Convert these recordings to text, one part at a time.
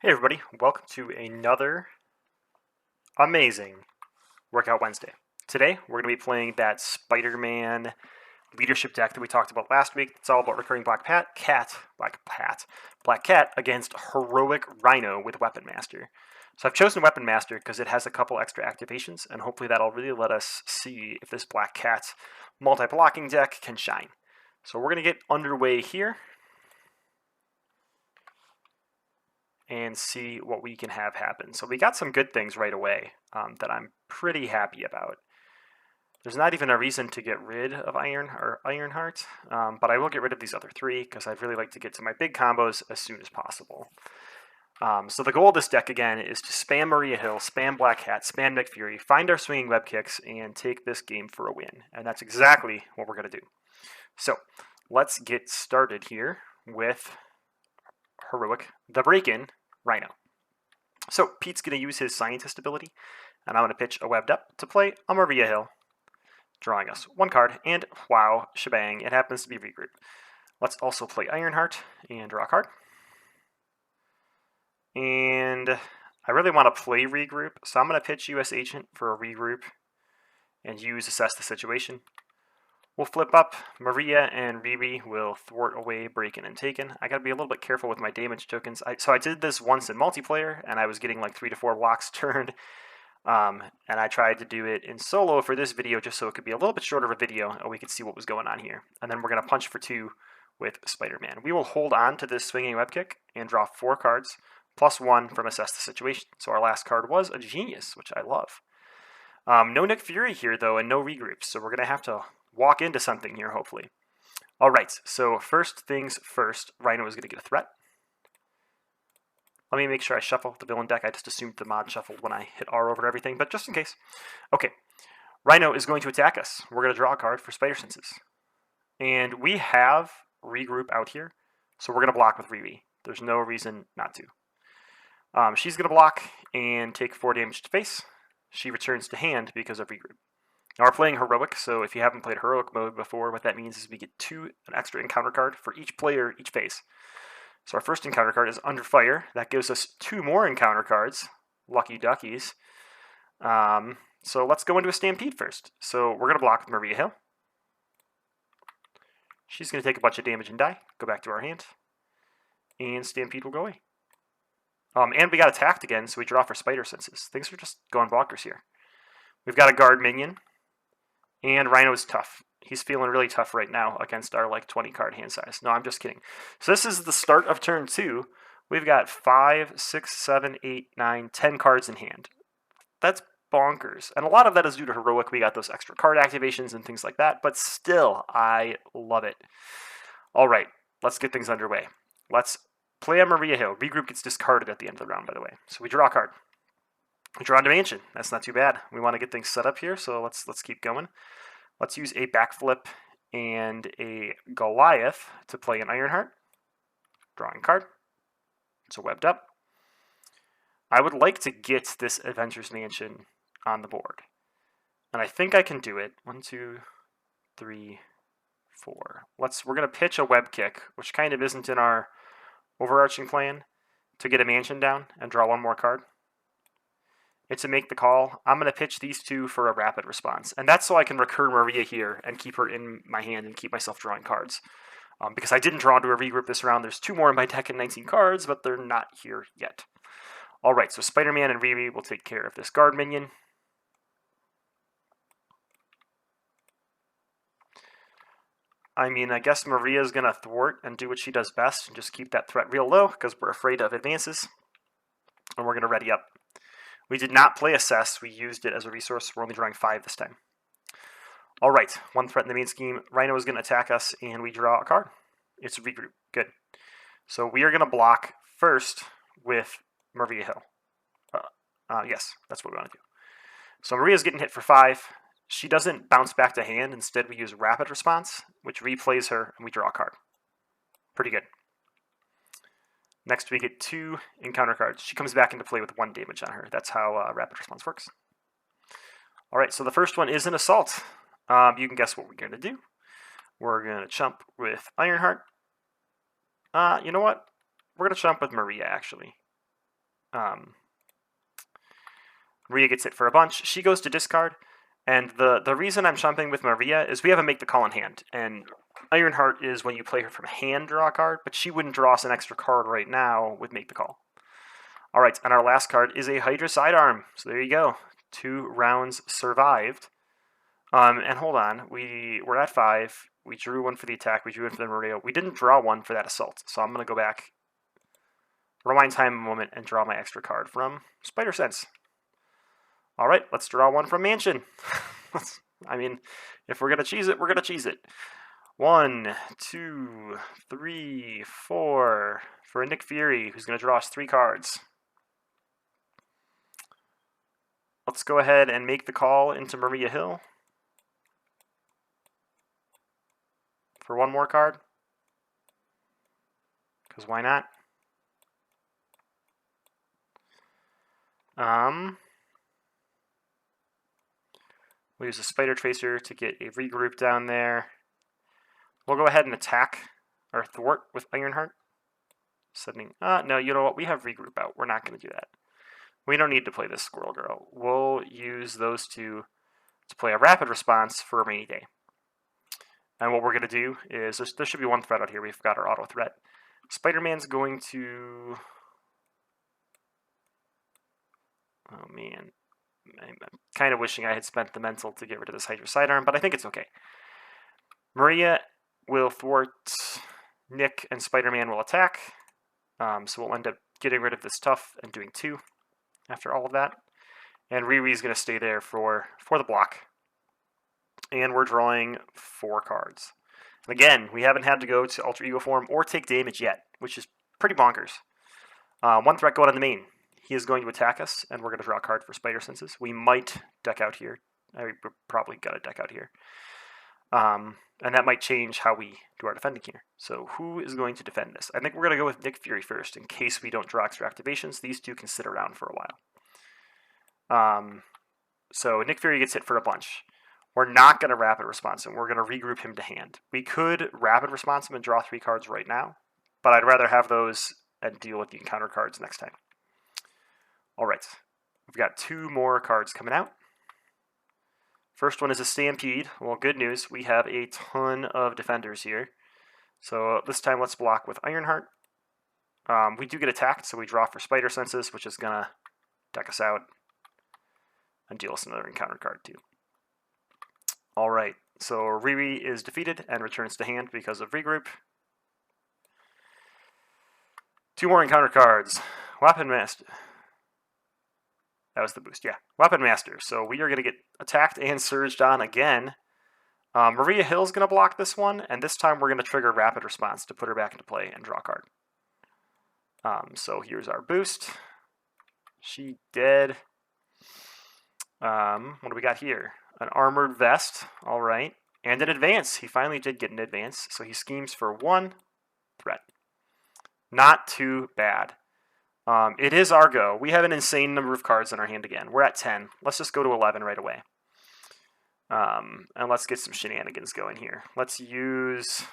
Hey everybody, welcome to another amazing Workout Wednesday. Today we're going to be playing that Spider-Man leadership deck that we talked about last week. It's all about recurring Black Cat against heroic Rhino with Weapon Master. So I've chosen Weapon Master because it has a couple extra activations, and hopefully that'll really let us see if this Black Cat multi-blocking deck can shine. So we're going to get underway here and see what we can have happen. So we got some good things right away that I'm pretty happy about. There's not even a reason to get rid of Ironheart, but I will get rid of these other three because I'd really like to get to my big combos as soon as possible. So the goal of this deck, again, is to spam Maria Hill, spam Black Hat, spam Nick Fury, find our swinging web kicks, and take this game for a win. And that's exactly what we're going to do. So let's get started here with the break-in Rhino. So Pete's going to use his Scientist ability, and I'm going to pitch a Webbed Up to play a Maria Hill, drawing us one card, and wow, shebang, it happens to be Regroup. Let's also play Ironheart and draw a card. And I really want to play Regroup, so I'm going to pitch US Agent for a Regroup and use Assess the Situation. We'll flip up. Maria and Riri will thwart away Breakin' and Taken. I gotta be a little bit careful with my damage tokens. So I did this once in multiplayer, and I was getting like 3 to 4 blocks turned. And I tried to do it in solo for this video just so it could be a little bit shorter of a video and we could see what was going on here. And then we're gonna punch for 2 with Spider-Man. We will hold on to this swinging web kick and draw 4 cards, plus 1 from Assess the Situation. So our last card was a Genius, which I love. No Nick Fury here though, and no regroups, so we're gonna have to walk into something here, hopefully. All right, so first things first, Rhino is going to get a threat. Let me make sure I shuffle the villain deck. I just assumed the mod shuffled when I hit R over everything, but just in case. Okay, Rhino is going to attack us. We're going to draw a card for Spider Senses. And we have Regroup out here, so we're going to block with Riri. There's no reason not to. She's going to block and take 4 damage to face. She returns to hand because of Regroup. Now we're playing Heroic, so if you haven't played Heroic mode before, what that means is we get an extra encounter card for each player each phase. So our first encounter card is Under Fire. That gives us 2 more encounter cards. Lucky duckies. So let's go into a Stampede first. So we're going to block with Maria Hill. She's going to take a bunch of damage and die. Go back to our hand. And Stampede will go away. And we got attacked again, so we draw for Spider Senses. Things are just going bonkers here. We've got a guard minion. And Rhino is tough. He's feeling really tough right now against our like 20 card hand size. No, I'm just kidding. So this is the start of turn 2. We've got 5, 6, 7, 8, 9, 10 cards in hand. That's bonkers. And a lot of that is due to Heroic. We got those extra card activations and things like that. But still, I love it. All right, let's get things underway. Let's play a Maria Hill. Regroup gets discarded at the end of the round, by the way. So we draw a card. We draw a Dimension. That's not too bad. We want to get things set up here, so let's keep going. Let's use a Backflip and a Goliath to play an Ironheart. Drawing card. It's a Webbed Up. I would like to get this Avengers Mansion on the board. And I think I can do it. 1, 2, 3, 4. We're going to pitch a Web Kick, which kind of isn't in our overarching plan, to get a Mansion down and draw 1 more card. It's a make the call. I'm going to pitch these 2 for a rapid response. And that's so I can recur Maria here and keep her in my hand and keep myself drawing cards. Because I didn't draw into a regroup this round. There's 2 more in my deck and 19 cards, but they're not here yet. All right, so Spider-Man and Riri will take care of this guard minion. I mean, I guess Maria's going to thwart and do what she does best and just keep that threat real low because we're afraid of advances. And we're going to ready up. We did not play Assess. We used it as a resource. We're only drawing 5 this time. All right, 1 threat in the main scheme. Rhino is going to attack us, and we draw a card. It's a Regroup. Good. So we are going to block first with Maria Hill. Yes, that's what we want to do. So Maria's getting hit for 5. She doesn't bounce back to hand. Instead, we use Rapid Response, which replays her, and we draw a card. Pretty good. Next, we get 2 encounter cards. She comes back into play with 1 damage on her. That's how Rapid Response works. All right, so the first one is an Assault. You can guess what we're going to do. We're going to chump with Ironheart. You know what? We're going to chump with Maria, actually. Maria gets hit for a bunch. She goes to discard. And the reason I'm chumping with Maria is we have a make the call in hand. And Ironheart is when you play her from hand, draw a card, but she wouldn't draw us an extra card right now with make the call. All right, and our last card is a Hydra Sidearm. So there you go. 2 rounds survived. And hold on, we're at 5. We drew 1 for the attack. We drew 1 for the Maria. We didn't draw 1 for that assault. So I'm going to go back, rewind time a moment, and draw my extra card from Spider Sense. All right, let's draw 1 from Mansion. I mean, if we're going to cheese it, we're going to cheese it. 1, 2, 3, 4 for a Nick Fury, who's going to draw us 3 cards. Let's go ahead and make the call into Maria Hill for 1 more card, because why not? We'll use a Spider Tracer to get a regroup down there. We'll go ahead and attack or thwart with Ironheart. Setting, no, you know what? We have regroup out. We're not going to do that. We don't need to play this Squirrel Girl. We'll use those two to play a rapid response for a rainy day. And what we're going to do is, there should be 1 threat out here. We've got our auto threat. Spider-Man's going to... Oh, man. I'm kind of wishing I had spent the mental to get rid of this Hydra Sidearm, but I think it's okay. Maria will thwart Nick, and Spider-Man will attack. So we'll end up getting rid of this tough and doing 2 after all of that. And Riri's going to stay there for the block. And we're drawing 4 cards. And again, we haven't had to go to Alter Ego form or take damage yet, which is pretty bonkers. 1 threat going on the main. He is going to attack us, and we're going to draw a card for Spider Senses. We might deck out here. We're probably got to deck out here. And that might change how we do our defending here. So who is going to defend this? I think we're going to go with Nick Fury first, in case we don't draw extra activations. These 2 can sit around for a while. So Nick Fury gets hit for a bunch. We're not going to rapid response him. We're going to regroup him to hand. We could rapid response him and draw 3 cards right now, but I'd rather have those and deal with the encounter cards next time. All right, we've got 2 more cards coming out. First one is a Stampede. Well, good news, we have a ton of defenders here. So this time let's block with Ironheart. We do get attacked, so we draw for Spider Senses, which is going to deck us out and deal us another encounter card too. All right, so Riri is defeated and returns to hand because of regroup. 2 more encounter cards. Weapon Master. That was the boost, yeah. Weapon Master. So we are going to get attacked and surged on again. Maria Hill's going to block this one, and this time we're going to trigger Rapid Response to put her back into play and draw a card. So here's our boost. She dead. What do we got here? An Armored Vest, all right. And an Advance. He finally did get an Advance, so he schemes for 1 threat. Not too bad. It is our go. We have an insane number of cards in our hand again. We're at 10. Let's just go to 11 right away. And let's get some shenanigans going here. Let's use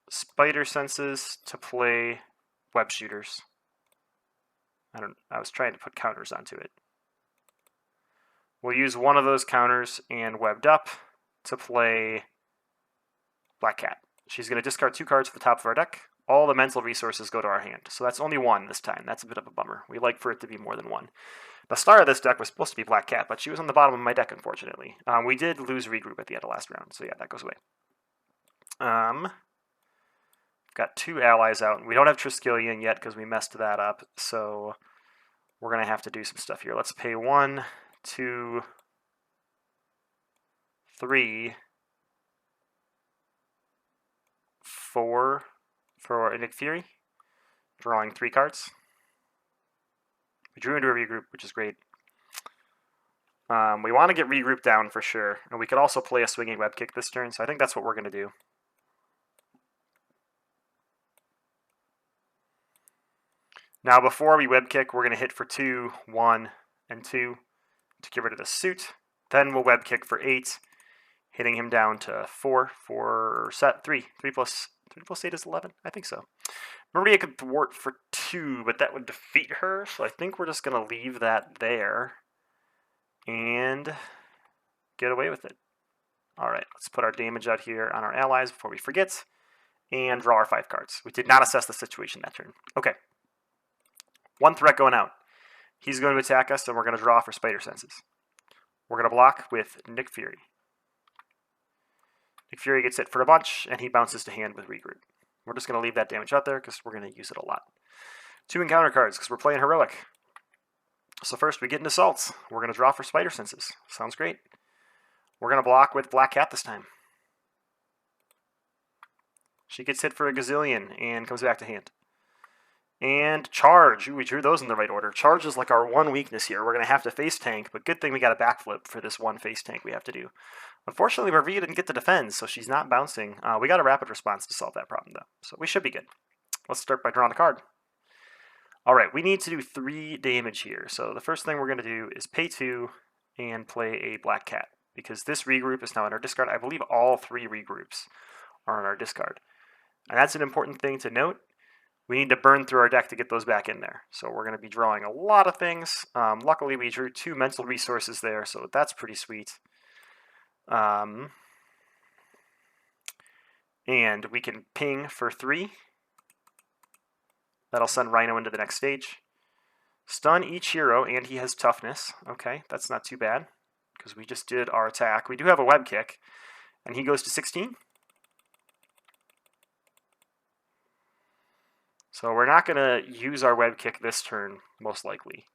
Spider Senses to play Web Shooters. I was trying to put counters onto it. We'll use one of those counters and Webbed Up to play Black Cat. She's going to discard 2 cards at the top of our deck. All the mental resources go to our hand. So that's only 1 this time. That's a bit of a bummer. We like for it to be more than 1. The star of this deck was supposed to be Black Cat, but she was on the bottom of my deck, unfortunately. We did lose regroup at the end of last round, so yeah, that goes away. Got 2 allies out. We don't have Triskelion yet because we messed that up, so we're going to have to do some stuff here. Let's pay 1, 2, 3, 4 for Nick Fury, drawing 3 cards. We drew into a regroup, which is great. We want to get regroup down for sure, and we could also play a swinging web kick this turn, so I think that's what we're going to do. Now, before we web kick, we're going to hit for 2, 1, and 2 to get rid of the suit. Then we'll web kick for 8, hitting him down to 4 for set 3. 3 3 plus 8 is 11? I think so. Maria could thwart for 2, but that would defeat her, so I think we're just going to leave that there and get away with it. All right, let's put our damage out here on our allies before we forget, and draw our 5 cards. We did not assess the situation that turn. Okay. 1 threat going out. He's going to attack us, and we're going to draw for Spider Senses. We're going to block with Nick Fury. Nick Fury gets hit for a bunch, and he bounces to hand with Regroup. We're just going to leave that damage out there because we're going to use it a lot. 2 encounter cards because we're playing Heroic. So first we get an Assault. We're going to draw for Spider Senses. Sounds great. We're going to block with Black Cat this time. She gets hit for a gazillion and comes back to hand. And Charge. Ooh, we drew those in the right order. Charge is like our one weakness here. We're going to have to face tank, but good thing we got a backflip for this one face tank we have to do. Unfortunately, Maria didn't get to defend, so she's not bouncing. We got a rapid response to solve that problem, though, so we should be good. Let's start by drawing a card. All right, we need to do 3 damage here. So the first thing we're going to do is pay 2 and play a Black Cat, because this regroup is now in our discard. I believe all 3 regroups are in our discard. And that's an important thing to note. We need to burn through our deck to get those back in there. So we're going to be drawing a lot of things. Luckily, we drew 2 mental resources there, so that's pretty sweet. And we can ping for 3. That'll send Rhino into the next stage. Stun each hero, and he has toughness. Okay, that's not too bad, because we just did our attack. We do have a web kick, and he goes to 16. So we're not going to use our web kick this turn, most likely.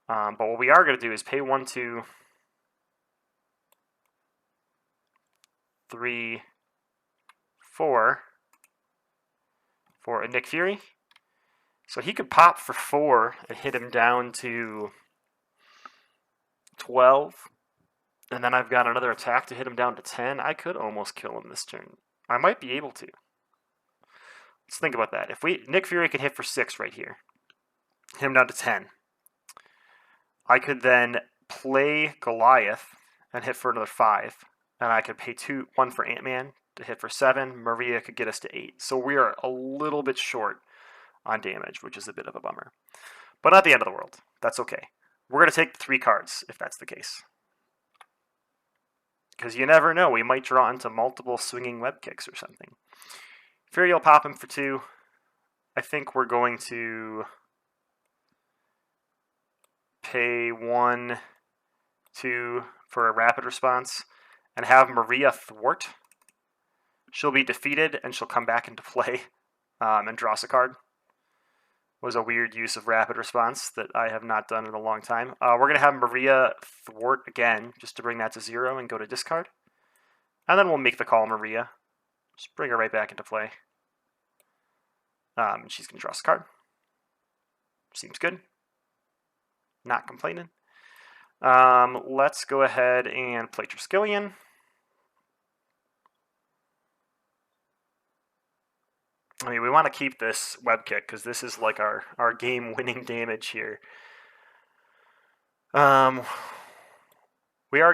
But what we are going to do is pay 1, 2, 3, 4 for a Nick Fury. So he could pop for 4 and hit him down to 12. And then I've got another attack to hit him down to 10. I could almost kill him this turn. I might be able to. Let's think about that. If Nick Fury could hit for 6 right here, hit him down to 10. I could then play Goliath and hit for another 5. And I could pay 1 for Ant-Man to hit for 7. Maria could get us to 8. So we are a little bit short on damage, which is a bit of a bummer. But not the end of the world. That's okay. We're going to take 3 cards if that's the case. Because you never know. We might draw into multiple swinging web kicks or something. Fury will pop him for 2. I think we're going to pay 1, 2 for a rapid response and have Maria thwart. She'll be defeated and she'll come back into play and draw us a card. Was a weird use of rapid response that I have not done in a long time. We're going to have Maria thwart again just to bring that to 0 and go to discard. And then we'll make the call Maria. Just bring her right back into play. She's going to draw us a card. Seems good. Not complaining. Let's go ahead and play Triskelion. I mean, we want to keep this web kick because this is like our game-winning damage here. We are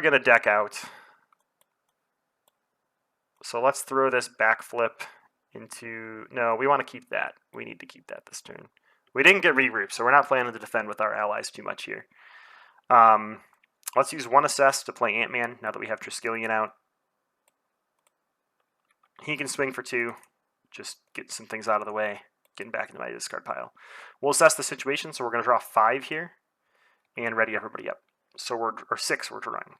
going to deck out. So let's throw this backflip into... No, we want to keep that. We need to keep that this turn. We didn't get regroup, so we're not planning to defend with our allies too much here. Let's use 1 assess to play Ant-Man now that we have Triskelion out. He can swing for 2. Just get some things out of the way, getting back into my discard pile. We'll assess the situation, so we're going to draw 5 here and ready everybody up. So or 6 we're drawing.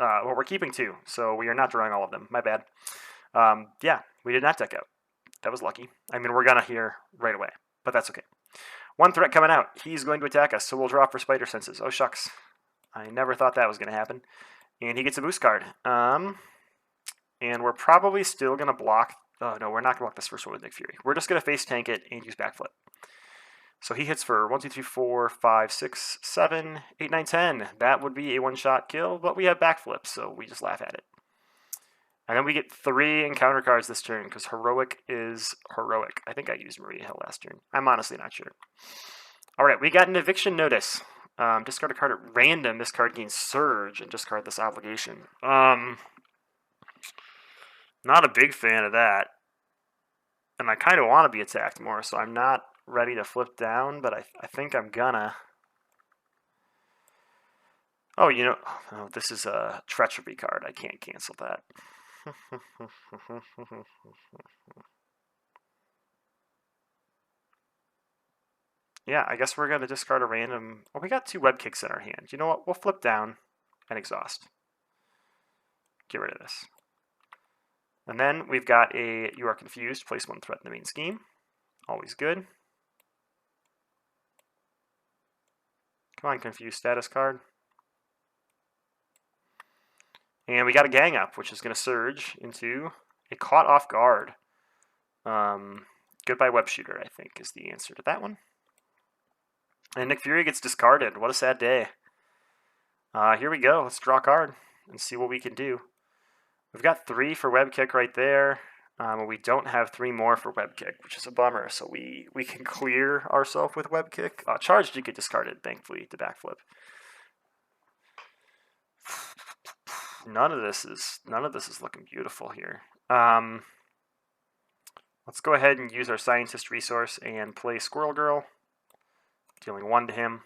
Well, we're keeping 2, so we are not drawing all of them. My bad. Yeah, we did not deck out. That was lucky. I mean, we're going to hear right away, but that's okay. 1 threat coming out. He's going to attack us, so we'll draw for Spider Senses. Oh, shucks. I never thought that was going to happen. And he gets a boost card. And we're probably still going to block... Oh, no, we're not going to block this first one with Nick Fury. We're just going to face tank it and use backflip. So he hits for 1, 2, 3, 4, 5, 6, 7, 8, 9, 10. That would be a one-shot kill, but we have backflip, so we just laugh at it. And then we get 3 encounter cards this turn, because Heroic is heroic. I think I used Maria Hill last turn. I'm honestly not sure. All right, we got an eviction notice. Discard a card at random. This card gains Surge, and discard this obligation. Not a big fan of that. And I kind of want to be attacked more, so I'm not ready to flip down, but I think I'm gonna. Oh, you know, oh, this is a treachery card. I can't cancel that. Yeah, I guess we're going to discard a random... Oh, we got 2 web kicks in our hand. You know what? We'll flip down and exhaust. Get rid of this. And then we've got a You Are Confused. Place 1 threat in the main scheme. Always good. Come on, Confused status card. And we got a Gang Up, which is going to surge into a Caught Off Guard. Goodbye Web Shooter, I think, is the answer to that one. And Nick Fury gets discarded. What a sad day. Here we go. Let's draw a card and see what we can do. We've got 3 for Web Kick right there. We don't have 3 more for Web Kick, which is a bummer. So we can clear ourselves with Web Kick. Charge did get discarded, thankfully, to backflip. None of this is looking beautiful here. Let's go ahead and use our Scientist resource and play Squirrel Girl, dealing 1 to him.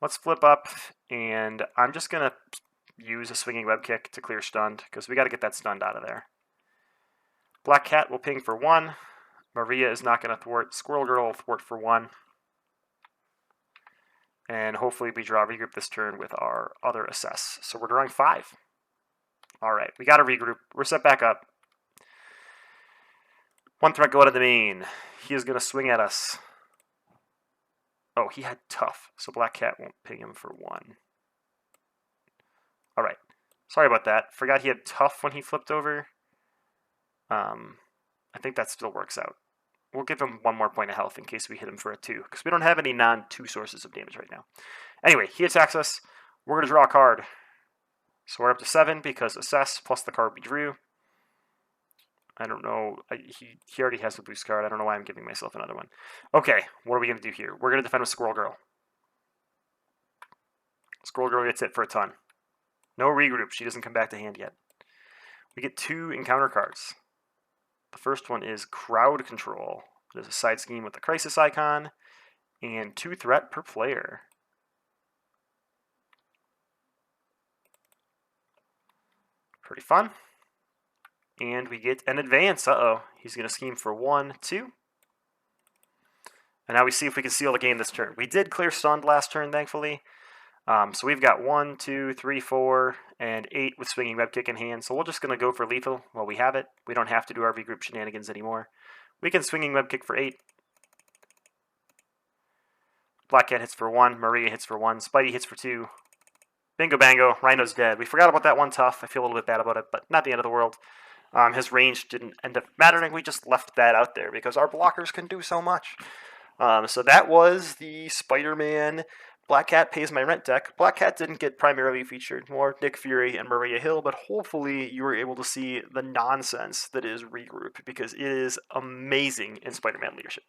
Let's flip up, and I'm just going to use a Swinging Web Kick to clear Stunned, because we got to get that Stunned out of there. Black Cat will ping for 1. Maria is not going to thwart. Squirrel Girl will thwart for 1. And hopefully we draw Regroup this turn with our other Assess. So we're drawing 5. Alright, we got to Regroup. We're set back up. 1 threat go out of the main. He is going to swing at us. Oh, he had Tough, so Black Cat won't ping him for 1. Alright, sorry about that. Forgot he had Tough when he flipped over. I think that still works out. We'll give him 1 more point of health in case we hit him for a 2, because we don't have any non-2 sources of damage right now. Anyway, he attacks us. We're going to draw a card. So we're up to 7 because Assess plus the card we drew. I don't know. He already has a boost card. I don't know why I'm giving myself another one. Okay, what are we going to do here? We're going to defend with Squirrel Girl. Squirrel Girl gets hit for a ton. No Regroup. She doesn't come back to hand yet. We get 2 encounter cards. The first one is Crowd Control. There's a side scheme with the Crisis icon, and 2 threat per player. Pretty fun. And we get an advance. Uh-oh. He's going to scheme for 1, 2. And now we see if we can seal the game this turn. We did clear Stunned last turn, thankfully. So we've got 1, 2, 3, 4, and 8 with Swinging Web Kick in hand. So we're just going to go for lethal while we have it. We don't have to do our Regroup shenanigans anymore. We can Swinging Web Kick for 8. Black Cat hits for 1. Maria hits for 1. Spidey hits for 2. Bingo bango. Rhino's dead. We forgot about that 1 Tough. I feel a little bit bad about it, but not the end of the world. His range didn't end up mattering. We just left that out there because our blockers can do so much. So that was the Spider-Man Black Cat Pays My Rent deck. Black Cat didn't get primarily featured, more Nick Fury and Maria Hill, but hopefully you were able to see the nonsense that is Regroup, because it is amazing in Spider-Man leadership.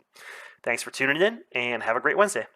Thanks for tuning in, and have a great Wednesday.